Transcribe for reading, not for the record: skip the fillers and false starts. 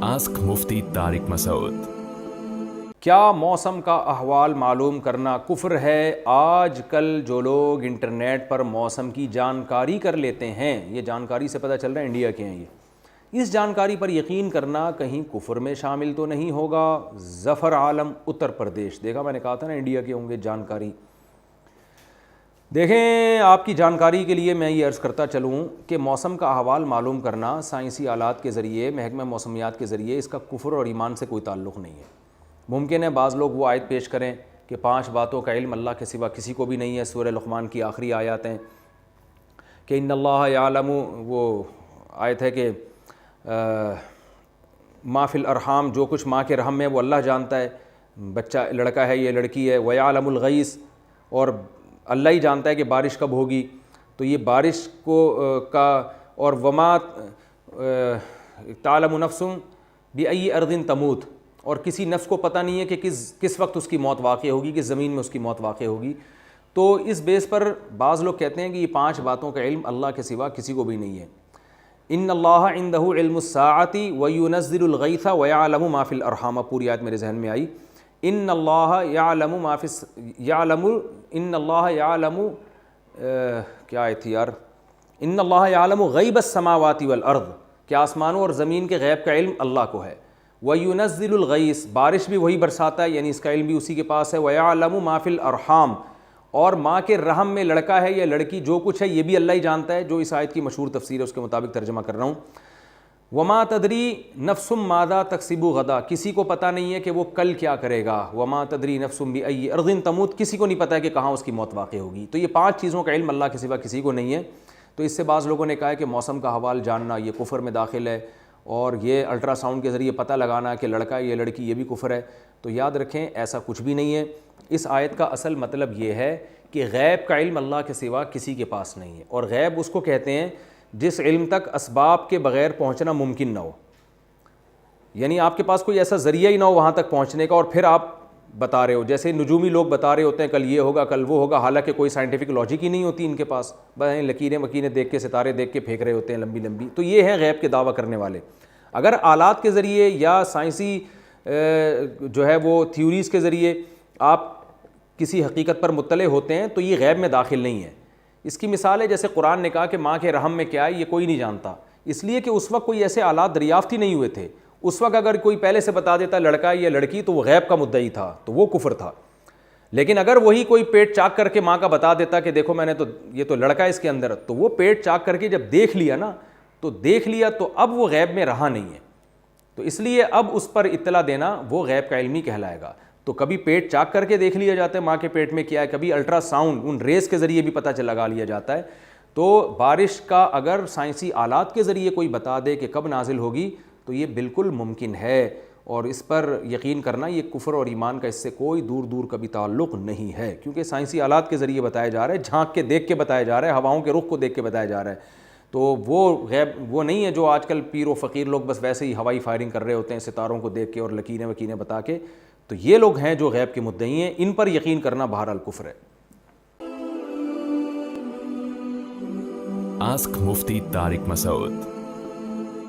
Ask مفتی طارق مسعود۔ کیا موسم کا احوال معلوم کرنا کفر ہے؟ آج کل جو لوگ انٹرنیٹ پر موسم کی جانکاری کر لیتے ہیں، یہ جانکاری سے پتہ چل رہا ہے انڈیا کے ہیں یہ، اس جانکاری پر یقین کرنا کہیں کفر میں شامل تو نہیں ہوگا؟ ظفر عالم، اتر پردیش۔ دیکھا، میں نے کہا تھا نا انڈیا کے ہوں گے جانکاری۔ دیکھیں، آپ کی جانکاری کے لیے میں یہ عرض کرتا چلوں کہ موسم کا احوال معلوم کرنا سائنسی آلات کے ذریعے، محکمہ موسمیات کے ذریعے، اس کا کفر اور ایمان سے کوئی تعلق نہیں ہے۔ ممکن ہے بعض لوگ وہ آیت پیش کریں کہ 5 باتوں کا علم اللہ کے سوا کسی کو بھی نہیں ہے، سورہ لقمان کی آخری آیات ہیں کہ ان اللہ یعلم، وہ آیت ہے کہ ما فی الارحام، جو کچھ ماں کے رحم میں وہ اللہ جانتا ہے، بچہ لڑکا ہے یا لڑکی ہے، ویعلم الغیث، اور اللہ ہی جانتا ہے کہ بارش کب ہوگی۔ تو یہ بارش کا اور وما تعلم نفس بأی ارض تموت، اور کسی نفس کو پتہ نہیں ہے کہ کس وقت اس کی موت واقع ہوگی، کس زمین میں اس کی موت واقع ہوگی۔ تو اس بیس پر بعض لوگ کہتے ہیں کہ یہ 5 باتوں کا علم اللہ کے سوا کسی کو بھی نہیں ہے۔ ان اللہ عنده علم الساعۃ وینزل الغیث ویعلم ما فی الارحام، پوری آیت میرے ذہن میں آئی۔ ان اللہ یعلم ما فی ان اللہ یعلم، کیا آیت تھی یار، ان اللہ یعلم غیب السماوات والارض، کہ آسمانوں اور زمین کے غیب کا علم اللہ کو ہے۔ وَيُنَزِّلُ الْغَيْث، بارش بھی وہی برساتا ہے، یعنی اس کا علم بھی اسی کے پاس ہے۔ وَيَعْلَمُ مَا فِي الْأَرْحَامِ، اور ماں کے رحم میں لڑکا ہے یا لڑکی، جو کچھ ہے یہ بھی اللہ ہی جانتا ہے، جو اس آیت کی مشہور تفسیر ہے اس کے مطابق ترجمہ کر رہا ہوں۔ وَمَا تَدْرِي نَفْسٌ مَاذَا تَكْسِبُ غَدًا، کسی کو پتہ نہیں ہے کہ وہ کل کیا کرے گا۔ وَمَا تَدْرِي نَفْسٌ بِأَيِّ أَرْضٍ تَمُوتُ، کسی کو نہیں پتہ ہے کہ کہاں اس کی موت واقع ہوگی۔ تو یہ 5 چیزوں کا علم اللہ کے سوا کسی کو نہیں ہے۔ تو اس سے بعض لوگوں نے کہا ہے کہ موسم کا حوال جاننا یہ کفر میں داخل ہے، اور یہ الٹرا ساؤنڈ کے ذریعے پتہ لگانا کہ لڑکا یا لڑکی، یہ بھی کفر ہے۔ تو یاد رکھیں، ایسا کچھ بھی نہیں ہے۔ اس آیت کا اصل مطلب یہ ہے کہ غیب کا علم اللہ کے سوا کسی کے پاس نہیں ہے، اور غیب اس کو کہتے ہیں جس علم تک اسباب کے بغیر پہنچنا ممکن نہ ہو، یعنی آپ کے پاس کوئی ایسا ذریعہ ہی نہ ہو وہاں تک پہنچنے کا، اور پھر آپ بتا رہے ہو۔ جیسے نجومی لوگ بتا رہے ہوتے ہیں کل یہ ہوگا، کل وہ ہوگا، حالانکہ کوئی سائنٹیفک لاجک ہی نہیں ہوتی ان کے پاس، بس لکیریں وکیریں دیکھ کے، ستارے دیکھ کے پھینک رہے ہوتے ہیں لمبی لمبی۔ تو یہ ہیں غیب کے دعویٰ کرنے والے۔ اگر آلات کے ذریعے یا سائنسی جو ہے وہ تھیوریز کے ذریعے آپ کسی حقیقت پر مطلع ہوتے ہیں تو یہ غیب میں داخل نہیں ہے۔ اس کی مثال ہے جیسے قرآن نے کہا کہ ماں کے رحم میں کیا ہے یہ کوئی نہیں جانتا، اس لیے کہ اس وقت کوئی ایسے آلات دریافت ہی نہیں ہوئے تھے۔ اس وقت اگر کوئی پہلے سے بتا دیتا لڑکا یا لڑکی تو وہ غیب کا مدعی تھا، تو وہ کفر تھا۔ لیکن اگر وہی کوئی پیٹ چاک کر کے ماں کا بتا دیتا کہ دیکھو میں نے تو یہ تو لڑکا ہے اس کے اندر، تو وہ پیٹ چاک کر کے جب دیکھ لیا نا، تو اب وہ غیب میں رہا نہیں ہے، تو اس لیے اب اس پر اطلاع دینا وہ غیب کا علم ہی کہلائے گا۔ تو کبھی پیٹ چاک کر کے دیکھ لیا جاتا ہے ماں کے پیٹ میں کیا ہے، کبھی الٹرا ساؤنڈ ان ریز کے ذریعے بھی پتہ لگا لیا جاتا ہے۔ تو بارش کا اگر سائنسی آلات کے ذریعے کوئی بتا دے کہ کب نازل ہوگی تو یہ بالکل ممکن ہے، اور اس پر یقین کرنا یہ کفر اور ایمان کا اس سے کوئی دور دور کا بھی تعلق نہیں ہے، کیونکہ سائنسی آلات کے ذریعے بتایا جا رہا ہے، جھانک کے دیکھ کے بتایا جا رہا ہے، ہواؤں کے رخ کو دیکھ کے بتایا جا رہا ہے۔ تو وہ غیب وہ نہیں ہے جو آج کل پیر و فقیر لوگ بس ویسے ہی ہوائی فائرنگ کر رہے ہوتے ہیں ستاروں کو دیکھ کے اور لکیریں وکیریں بتا کے۔ تو یہ لوگ ہیں جو غیب کے مدعی ہیں، ان پر یقین کرنا بہرحال کفر ہے۔ آسک مفتی طارق مسعود۔